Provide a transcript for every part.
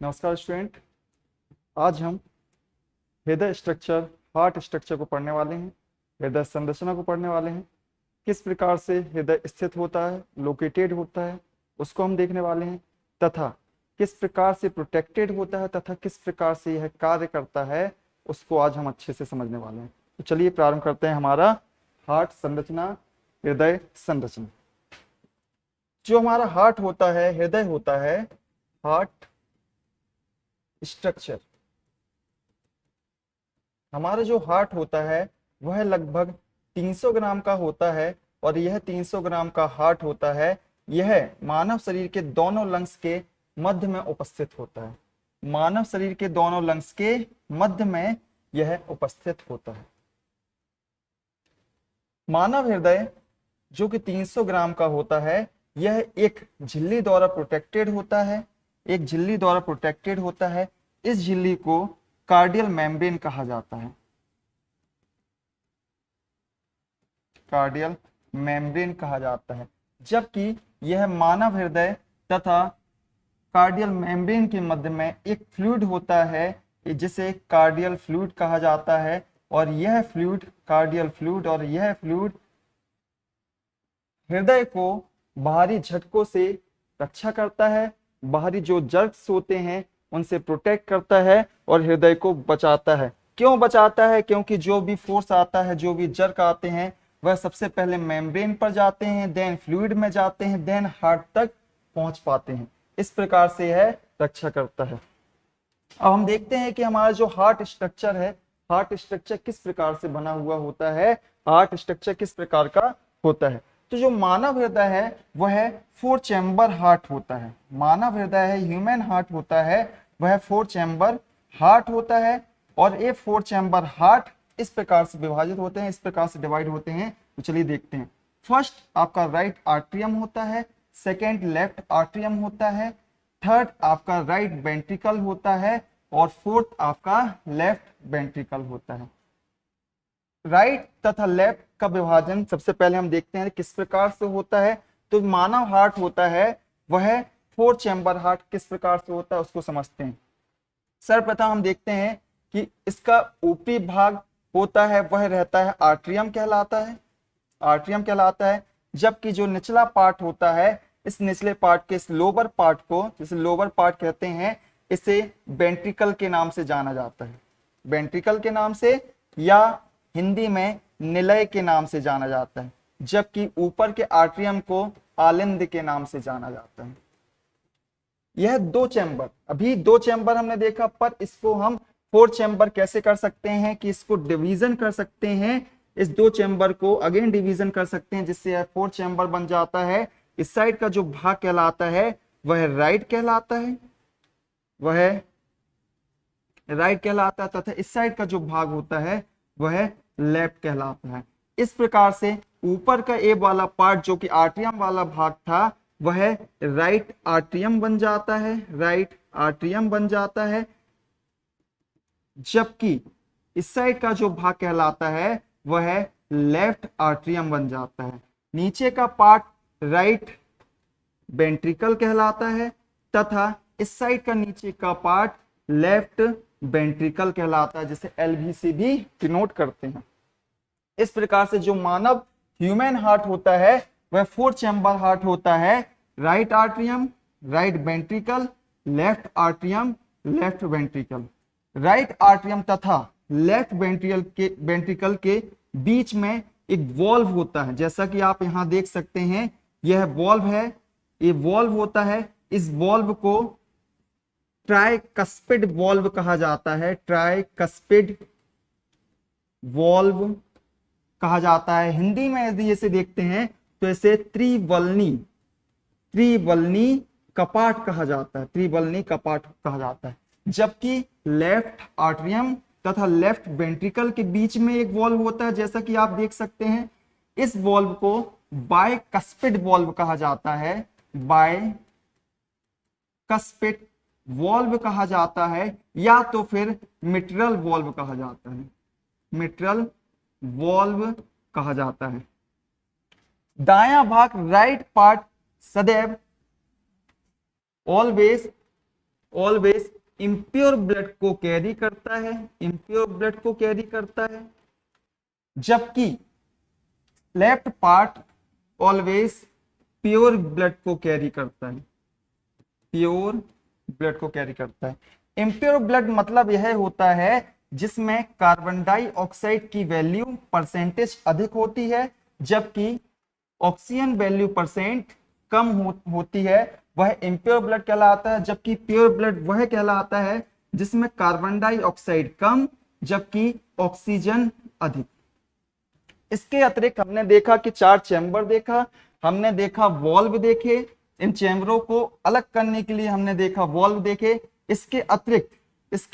नमस्कार स्टूडेंट। आज हम हृदय स्ट्रक्चर, हार्ट स्ट्रक्चर को पढ़ने वाले हैं। हृदय संरचना को पढ़ने वाले हैं। किस प्रकार से हृदय स्थित होता है, लोकेटेड होता है, उसको हम देखने वाले हैं। तथा किस प्रकार से प्रोटेक्टेड होता है तथा किस प्रकार से यह कार्य करता है, उसको आज हम अच्छे से समझने वाले हैं। तो चलिए प्रारंभ करते हैं हमारा हार्ट संरचना, हृदय संरचना। जो हमारा हार्ट होता है, हृदय होता है, हार्ट स्ट्रक्चर। हमारा जो हार्ट होता है वह लगभग 300 ग्राम का होता है और यह 300 ग्राम का हार्ट होता है, यह मानव शरीर के दोनों लंग्स के मध्य में उपस्थित होता है। मानव शरीर के दोनों लंग्स के मध्य में यह उपस्थित होता है। मानव हृदय जो कि 300 ग्राम का होता है, यह एक झिल्ली द्वारा प्रोटेक्टेड होता है। एक झिल्ली द्वारा प्रोटेक्टेड होता है। इस झिल्ली को कार्डियल मेम्ब्रेन कहा जाता है। कार्डियल मेम्ब्रेन कहा जाता है। जबकि यह मानव हृदय तथा कार्डियल मेम्ब्रेन के मध्य में एक फ्लूइड होता है, जिसे कार्डियल फ्लूइड कहा जाता है। और यह फ्लूइड, कार्डियल फ्लूइड, और यह फ्लूइड हृदय को बाहरी झटकों से रक्षा करता है, बाहरी जो जर्क्स होते हैं उनसे प्रोटेक्ट करता है और हृदय को बचाता है। क्यों बचाता है? क्योंकि जो भी फोर्स आता है, जो भी जर्क आते हैं, वह सबसे पहले मेम्ब्रेन पर जाते हैं, देन फ्लूइड में जाते हैं, देन हार्ट तक पहुंच पाते हैं। इस प्रकार से यह रक्षा करता है। अब हम देखते हैं कि हमारा जो हार्ट स्ट्रक्चर है, हार्ट स्ट्रक्चर किस प्रकार से बना हुआ होता है, हार्ट स्ट्रक्चर किस प्रकार का होता है। तो जो मानव हृदय है वह 4 चैम्बर हार्ट होता है। मानव हृदय है, ह्यूमन हार्ट होता है, वह 4 चैम्बर हार्ट होता है। और ये 4 चैम्बर हार्ट इस प्रकार से विभाजित होते हैं, इस प्रकार से डिवाइड होते हैं। तो चलिए देखते हैं। फर्स्ट आपका राइट आर्ट्रियम होता है, सेकेंड लेफ्ट आर्ट्रियम होता है, थर्ड आपका राइट वेंट्रिकल होता है, और फोर्थ आपका लेफ्ट वेंट्रिकल होता है। राइट तथा लेफ्ट का विभाजन सबसे पहले हम देखते हैं किस प्रकार से होता है। तो मानव हार्ट होता है वह 4 चैम्बर हार्ट किस प्रकार से होता है उसको समझते हैं। सर्वप्रथम हम देखते हैं कि इसका ऊपरी भाग होता है वह रहता है आर्ट्रियम कहलाता है, आर्ट्रियम कहलाता है। जबकि जो निचला पार्ट होता है, इस निचले पार्ट के इस लोअर पार्ट को, जिसे लोअर पार्ट कहते हैं, इसे वेंट्रिकल के नाम से जाना जाता है। वेंट्रिकल के नाम से, या हिंदी में निलय के नाम से जाना जाता है। जबकि ऊपर के आर्ट्रियम को आलिंद के नाम से जाना जाता है। यह 2 चैम्बर, अभी 2 चैम्बर हमने देखा, पर इसको हम 4 चैम्बर कैसे कर सकते हैं कि इसको डिवीजन कर सकते हैं। इस 2 चैम्बर को अगेन डिवीजन कर सकते हैं, जिससे यह 4 चैम्बर बन जाता है। इस साइड का जो भाग कहलाता है वह राइट कहलाता है, वह राइट कहलाता है, तथा इस साइड का जो भाग होता है वह लेफ्ट कहलाता है। इस प्रकार से ऊपर का ए वाला पार्ट जो कि आर्ट्रियम वाला भाग था, वह राइट आर्ट्रियम बन जाता है, राइट आर्ट्रियम बन जाता है। जबकि इस साइड का जो भाग कहलाता है वह लेफ्ट आर्ट्रियम बन जाता है। नीचे का पार्ट राइट वेंट्रिकल कहलाता है, तथा इस साइड का नीचे का पार्ट लेफ्ट वेंट्रिकल कहलाता है, जिसे एलवीसी भी डिनोट करते हैं। इस प्रकार से जो मानव ह्यूमन हार्ट होता है वह 4 चैम्बर हार्ट होता है। Right atrium, right ventricle, left atrium, left ventricle. Right atrium तथा लेफ्ट वेंट्रिकल के बीच में एक वॉल्व होता है, जैसा कि आप यहां देख सकते हैं। यह वॉल्व है, ये वॉल्व होता है। इस वॉल्व को ट्राइकस्पिड वॉल्व कहा जाता है, ट्राइकस्पिड वॉल्व कहा जाता है। हिंदी में यदि इसे देखते हैं तो इसे त्रिवलनी, त्रिवलनी कपाट कहा जाता है, त्रिवलनी कपाट कहा जाता है। जबकि लेफ्ट आर्ट्रियम तथा लेफ्ट वेंट्रिकल के बीच में एक वॉल्व होता है, जैसा कि आप देख सकते हैं। इस वॉल्व को बायकस्पिड वॉल्व कहा जाता है, बायकस्पिड वॉल्व कहा जाता है, या तो फिर मिट्रल वॉल्व कहा जाता है, मिट्रल वॉल्व कहा जाता है। दायां भाग राइट पार्ट सदैव ऑलवेज ऑलवेज इम्प्योर ब्लड को कैरी करता है, इम्प्योर ब्लड को कैरी करता है, जबकि left part always pure blood को कैरी करता है, प्योर ब्लड को कैरी करता है। इम्प्योर ब्लड मतलब यह होता है जिसमें कार्बन डाइऑक्साइड की वैल्यू परसेंटेज अधिक होती है, जबकि ऑक्सीजन वैल्यू परसेंट कम होती है, वह इम्प्योर ब्लड कहलाता है। जबकि प्योर ब्लड वह कहलाता है जिसमें कार्बन डाइऑक्साइड कम जबकि ऑक्सीजन अधिक। इसके अतिरिक्त हमने देखा कि 4 चैम्बर देखा, हमने देखा वॉल्व देखे, इन चैम्बरों को अलग करने के लिए हमने देखा वॉल्व देखे। इसके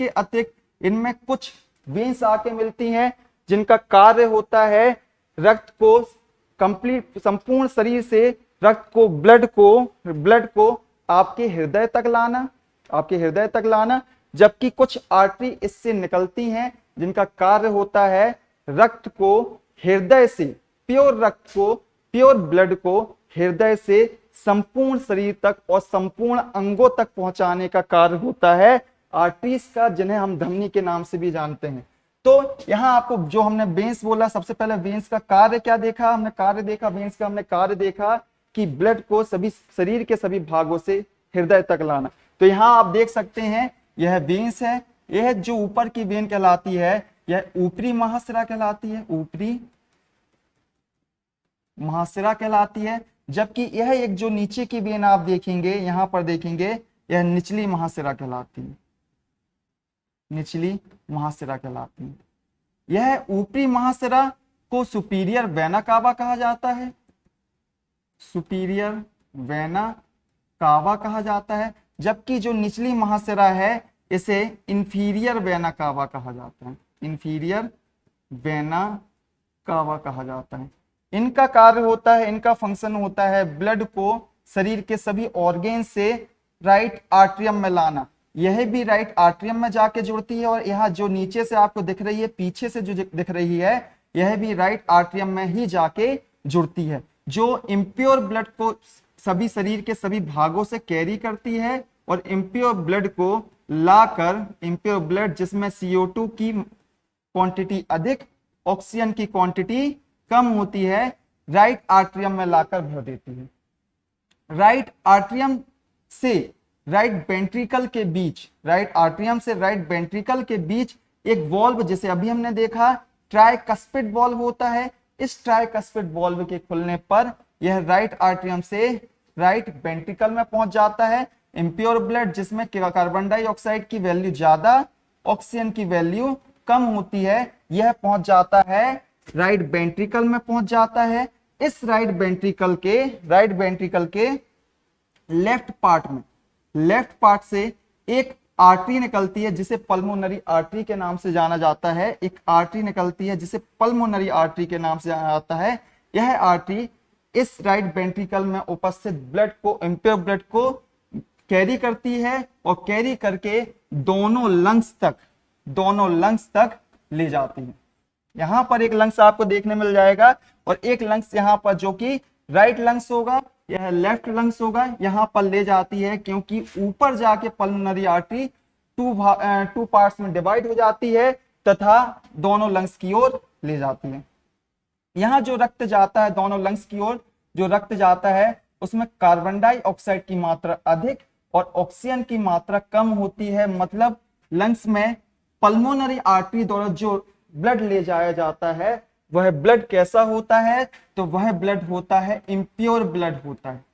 अतिरिक्त इनमें कुछ वेन्स आके मिलती हैं जिनका कार्य होता है रक्त को संपूर्ण शरीर से रक्त को ब्लड को आपके हृदय तक लाना, जबकि कुछ आर्टरी इससे निकलती हैं जिनका कार्य होता है रक्त को हृदय से, प्योर ब्लड को हृदय से संपूर्ण शरीर तक और संपूर्ण अंगों तक पहुंचाने का कार्य होता है आर्टरीज का, जिन्हें हम धमनी के नाम से भी जानते हैं। तो यहां आपको जो हमने वेन्स बोला, सबसे पहले वेन्स का कार्य क्या देखा, हमने कार्य देखा वेन्स का, हमने कार्य देखा कि ब्लड को सभी शरीर के सभी भागों से हृदय तक लाना। तो यहां आप देख सकते हैं यह वेन्स है, यह जो ऊपर की वेन कहलाती है यह ऊपरी महाशिरा कहलाती है, ऊपरी महाशिरा कहलाती है, जबकि यह एक जो नीचे की वेन आप देखेंगे, यहां पर देखेंगे, यह निचली महाशिरा कहलाती है, निचली महाशिरा कहलाती है। यह ऊपरी महाशिरा को सुपीरियर वेना कावा कहा जाता है, सुपीरियर वेना कावा कहा जाता है, जबकि जो निचली महाशिरा है इसे इंफीरियर वेना कावा कहा जाता है, इंफीरियर वेना कावा कहा जाता है। इनका कार्य होता है, इनका फंक्शन होता है ब्लड को शरीर के सभी ऑर्गेन से राइट आर्ट्रियम में लाना। यह भी राइट आर्ट्रियम में जाके जुड़ती है, और यहाँ जो नीचे से आपको दिख रही है, पीछे से जो दिख रही है, यह भी राइट आर्ट्रियम में ही जाके जुड़ती है, जो इम्प्योर ब्लड को सभी शरीर के सभी भागों से कैरी करती है और इम्प्योर ब्लड को लाकर, इम्प्योर ब्लड जिसमें CO2 की क्वांटिटी अधिक, ऑक्सीजन की क्वांटिटी कम होती है, राइट आर्ट्रियम में लाकर भर देती है। राइट आर्ट्रियम से राइट वेंट्रिकल के बीच, राइट आर्ट्रियम से राइट वेंट्रिकल के बीच एक वॉल्व, जिसे अभी हमने देखा ट्राइकस्पिड वॉल्व होता है। इस ट्राइकस्पिड वॉल्व के खुलने पर यह राइट आर्ट्रियम से राइट वेंट्रिकल में पहुंच जाता है। इम्प्योर ब्लड जिसमें कार्बन डाइऑक्साइड की वैल्यू ज्यादा, ऑक्सीजन की वैल्यू कम होती है, यह पहुंच जाता है राइट वेंट्रिकल में पहुंच जाता है। इस राइट वेंट्रिकल के लेफ्ट पार्ट से एक आर्टरी निकलती है जिसे पल्मोनरी आर्टरी के नाम से जाना जाता है, एक आर्टरी निकलती है जिसे पल्मोनरी आर्टरी के नाम से जाना जाता है। यह आर्टरी इस राइट वेंट्रिकल में उपस्थित ब्लड को, इम्प्योर ब्लड को कैरी करती है और कैरी करके दोनों लंग्स तक ले जाती है। यहां पर एक लंग्स आपको देखने मिल जाएगा और एक लंग्स यहां पर जो कि राइट लंग्स होगा, यह लेफ्ट लंग्स होगा, यहां पर ले जाती है, क्योंकि ऊपर जाके पल्मोनरी आर्टरी टू पार्ट्स में डिवाइड हो जाती है तथा दोनों लंग्स की ओर ले जाती है। यहां जो रक्त जाता है, दोनों लंग्स की ओर जो रक्त जाता है, उसमें कार्बन डाइऑक्साइड की मात्रा अधिक और ऑक्सीजन की मात्रा कम होती है। मतलब लंग्स में पल्मोनरी आर्टरी द्वारा जो ब्लड ले जाया जाता है वह ब्लड कैसा होता है, तो वह ब्लड होता है इम्प्योर ब्लड होता है,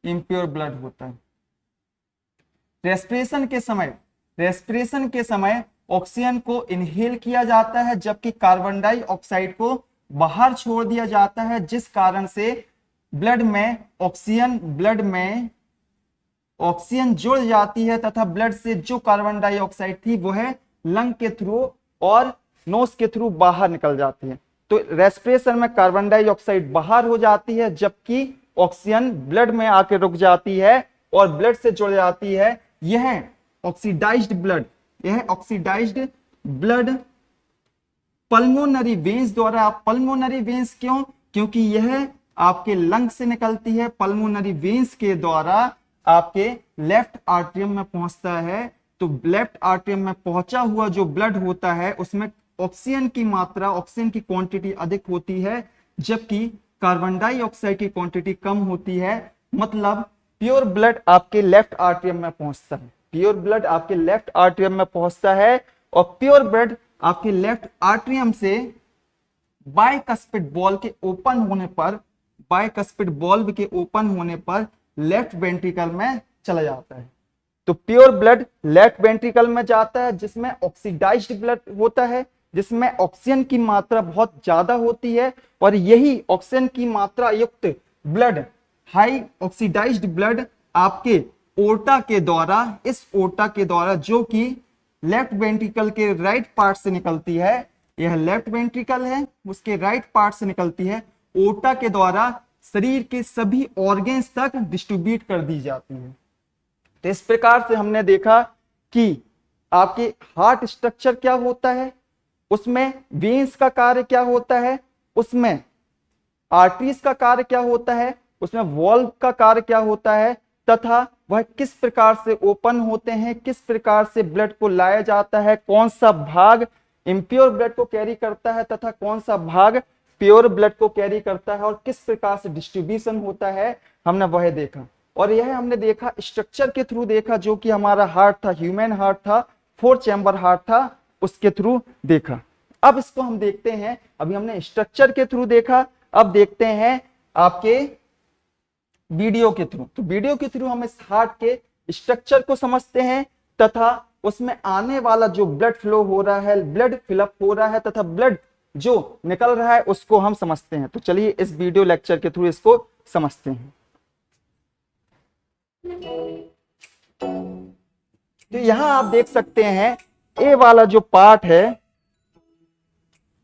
इम्प्योर ब्लड होता है। रेस्पिरेशन के समय ऑक्सीजन को इनहेल किया जाता है, जबकि कार्बन डाइऑक्साइड को बाहर छोड़ दिया जाता है, जिस कारण से ब्लड में ऑक्सीजन जुड़ जाती है तथा ब्लड से जो कार्बन डाइऑक्साइड थी वह लंग के थ्रू और नोज के थ्रू बाहर निकल जाती है। तो रेस्पिरेशन में कार्बन डाइऑक्साइड बाहर हो जाती है, जबकि ऑक्सीजन ब्लड में आके रुक जाती है और ब्लड से जुड़ जाती है। यह ऑक्सीडाइज्ड ब्लड पल्मोनरी वेन्स द्वारा, पल्मोनरी वेन्स क्यों, क्योंकि यह आपके लंग से निकलती है, पल्मोनरी वेन्स के द्वारा आपके लेफ्ट आर्टरियम में पहुंचता है। तो लेफ्ट आर्टरियम में पहुंचा हुआ जो ब्लड होता है उसमें ऑक्सीजन की मात्रा, ऑक्सीजन की क्वांटिटी अधिक होती है, जबकि कार्बन डाइऑक्साइड की क्वांटिटी कम होती है। मतलब प्योर ब्लड आपके लेफ्ट आर्टरियम में पहुंचता है, प्योर ब्लड आपके लेफ्ट आर्टरियम में पहुंचता है, और प्योर ब्लड आपके लेफ्ट आर्टरियम से बाइकस्पिड वॉल्व के ओपन होने पर, बाइकस्पिड वॉल्व के ओपन होने पर लेफ्ट वेंट्रिकल में चला जाता है। तो प्योर ब्लड लेफ्ट वेंट्रिकल में जाता है, जिसमें ऑक्सीडाइज्ड ब्लड होता है, जिसमें ऑक्सीजन की मात्रा बहुत ज्यादा होती है, और यही ऑक्सीजन की मात्रा युक्त ब्लड, हाई ऑक्सीडाइज्ड ब्लड आपके ओर्टा के द्वारा, इस ओर्टा के द्वारा जो कि लेफ्ट वेंट्रिकल के राइट पार्ट से निकलती है, यह लेफ्ट वेंट्रिकल है, उसके राइट पार्ट से निकलती है, ओर्टा के द्वारा शरीर के सभी ऑर्गन्स तक डिस्ट्रीब्यूट कर दी जाती है। तो इस प्रकार से हमने देखा कि आपके हार्ट स्ट्रक्चर क्या होता है, उसमें वेन्स का कार्य क्या होता है, उसमें आर्टरीज का कार्य क्या होता है, उसमें वॉल्व का कार्य क्या होता है, तथा वह किस प्रकार से ओपन होते हैं, किस प्रकार से ब्लड को लाया जाता है, कौन सा भाग इम्प्योर ब्लड को कैरी करता है तथा कौन सा भाग प्योर ब्लड को कैरी करता है, और किस प्रकार से डिस्ट्रीब्यूशन होता है, हमने वह देखा। और यह हमने देखा स्ट्रक्चर के थ्रू देखा, जो कि हमारा हार्ट था, ह्यूमन हार्ट था, 4 चैम्बर हार्ट था, उसके थ्रू देखा। अब इसको हम देखते हैं, अभी हमने स्ट्रक्चर के थ्रू देखा, अब देखते हैं आपके वीडियो के थ्रू। तो वीडियो के थ्रू हम इस हार्ट के स्ट्रक्चर को समझते हैं, तथा उसमें आने वाला जो ब्लड फ्लो हो रहा है, ब्लड फिलअप हो रहा है, तथा ब्लड जो निकल रहा है उसको हम समझते हैं। तो चलिए इस वीडियो लेक्चर के थ्रू इसको समझते हैं। तो यहां आप देख सकते हैं ए वाला जो पार्ट है,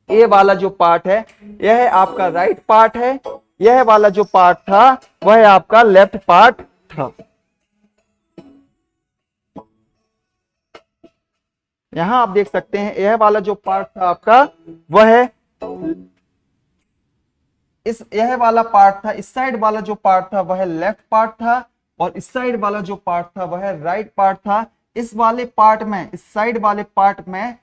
ए वाला जो पार्ट है यह आपका राइट पार्ट है, यह वाला जो पार्ट था वह आपका लेफ्ट पार्ट था। यहां आप देख सकते हैं यह वाला जो पार्ट था आपका वह यह वाला पार्ट था, इस साइड वाला जो पार्ट था वह लेफ्ट पार्ट था, और इस साइड वाला जो पार्ट था वह राइट पार्ट था। इस वाले पार्ट में, इस साइड वाले पार्ट में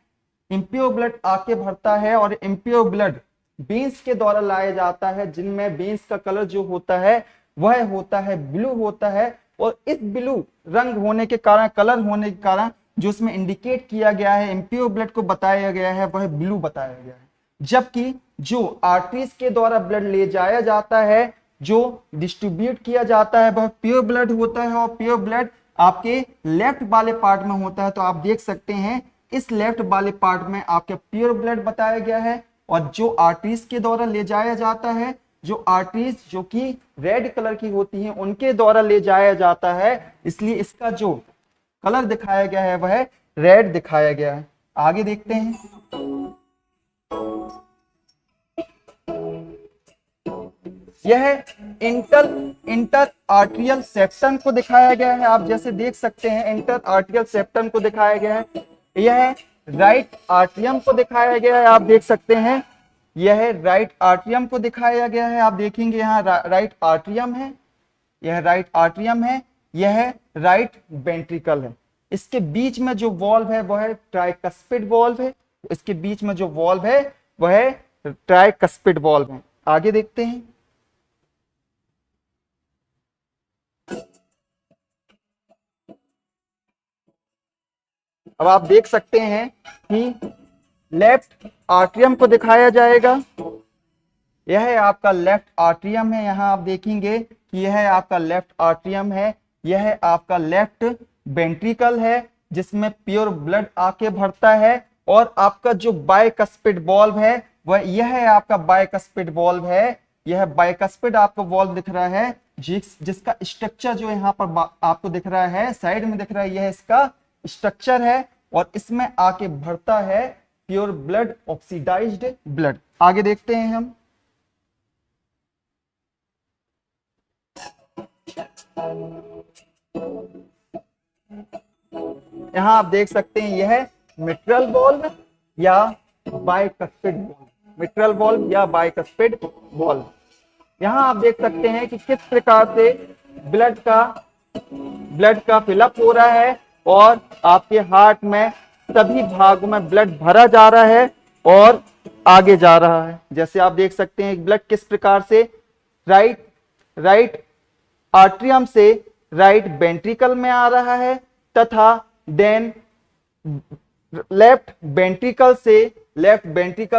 इम्प्योर ब्लड आके भरता है, और इम्प्योर ब्लड बीन्स के द्वारा लाया जाता है, जिनमें बीन्स का कलर जो होता है वह होता है ब्लू होता है, और इस ब्लू रंग होने के कारण, कलर होने के कारण जो उसमें इंडिकेट किया गया है, इम्प्योर ब्लड को बताया गया है, वह ब्लू बताया गया है। जबकि जो आर्टरीज के द्वारा ब्लड ले जाया जाता है, जो डिस्ट्रीब्यूट किया जाता है, वह प्योर ब्लड होता है, और प्योर ब्लड आपके लेफ्ट वाले पार्ट में होता है। तो आप देख सकते हैं इस लेफ्ट वाले पार्ट में आपका प्योर ब्लड बताया गया है, और जो आर्टरीज के द्वारा ले जाया जाता है, जो आर्टरीज जो कि रेड कलर की होती हैं उनके द्वारा ले जाया जाता है, इसलिए इसका जो कलर दिखाया गया है वह रेड दिखाया गया है। आगे देखते हैं, यह इंटर आर्टरियल सेप्टम को दिखाया गया है। आप जैसे देख सकते हैं इंटर आर्टरियल सेप्टम को दिखाया गया है, यह राइट आर्टरियम को दिखाया गया है। आप देख सकते हैं यह राइट आर्टरियम को दिखाया गया है। आप देखेंगे यहाँ राइट आर्टरियम है, यह राइट आर्टरियम है, यह राइट वेंट्रिकल है। इसके बीच में जो वॉल्व है वह ट्राइकस्पिड वॉल्व है, इसके बीच में जो वॉल्व है वह ट्राइकस्पिड वॉल्व है। आगे देखते हैं, अब आप देख सकते हैं कि लेफ्ट आर्टरियम को दिखाया जाएगा, यह है आपका लेफ्ट आर्टरियम है। यहां आप देखेंगे कि यह आपका लेफ्ट आर्टरियम है, यह आपका लेफ्ट वेंट्रिकल है, जिसमें प्योर ब्लड आके भरता है, और आपका जो बाइकस्पिड वॉल्व है वह यह है आपका बाइकस्पिड वॉल्व है। यह बाइकस्पिड आपको वॉल्व दिख रहा है, जिसका स्ट्रक्चर जो यहाँ पर आपको दिख रहा है, साइड में दिख रहा है, यह इसका स्ट्रक्चर है, और इसमें आके भरता है प्योर ब्लड, ऑक्सीडाइज्ड ब्लड। आगे देखते हैं हम, यहां आप देख सकते हैं यह मिट्रल वॉल्व या बाइकस्पिड वॉल्व, मिट्रल वॉल्व या बाइकस्पिड वॉल्व। यहां आप देख सकते हैं कि किस प्रकार से ब्लड का ब्लड का फिलअप हो रहा है और आपके हार्ट में सभी भागों में ब्लड भरा जा रहा है और आगे जा रहा है। जैसे आप देख सकते हैं ब्लड किस प्रकार से राइट आर्ट्रियम से राइट वेंट्रिकल में आ रहा है तथा देन लेफ्ट वेंट्रिकल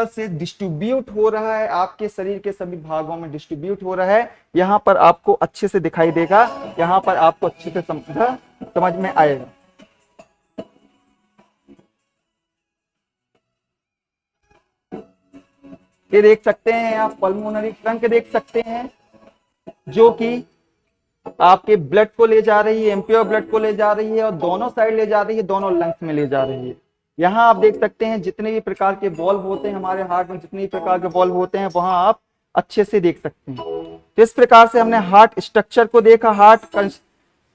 से डिस्ट्रीब्यूट हो रहा है, आपके शरीर के सभी भागों में डिस्ट्रीब्यूट हो रहा है। यहां पर आपको अच्छे से दिखाई देगा, यहां पर आपको अच्छे से समझ में आएगा। ये देख सकते हैं आप पल्मोनरी ट्रंक देख सकते हैं जो कि आपके ब्लड को ले जा रही है, इम्प्योर ब्लड को ले जा रही है और दोनों साइड ले जा रही है, दोनों लंग्स में ले जा रही है। यहाँ आप देख सकते हैं जितने भी प्रकार के वॉल्व होते हैं हमारे हार्ट में, जितने भी प्रकार के वॉल्व होते हैं वहां आप अच्छे से देख सकते हैं। तो इस प्रकार से हमने हार्ट स्ट्रक्चर को देखा, हार्ट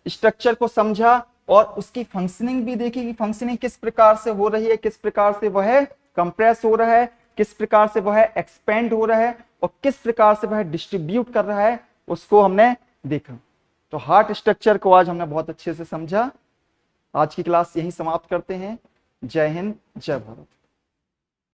स्ट्रक्चर को समझा और उसकी फंक्शनिंग भी देखी कि फंक्शनिंग किस प्रकार से हो रही है, किस प्रकार से वह कंप्रेस हो रहा है, किस प्रकार से वह एक्सपेंड हो रहा है और किस प्रकार से वह डिस्ट्रीब्यूट कर रहा है, उसको हमने देखा। तो हार्ट स्ट्रक्चर को आज हमने बहुत अच्छे से समझा। आज की क्लास यहीं समाप्त करते हैं। जय हिंद, जय भारत।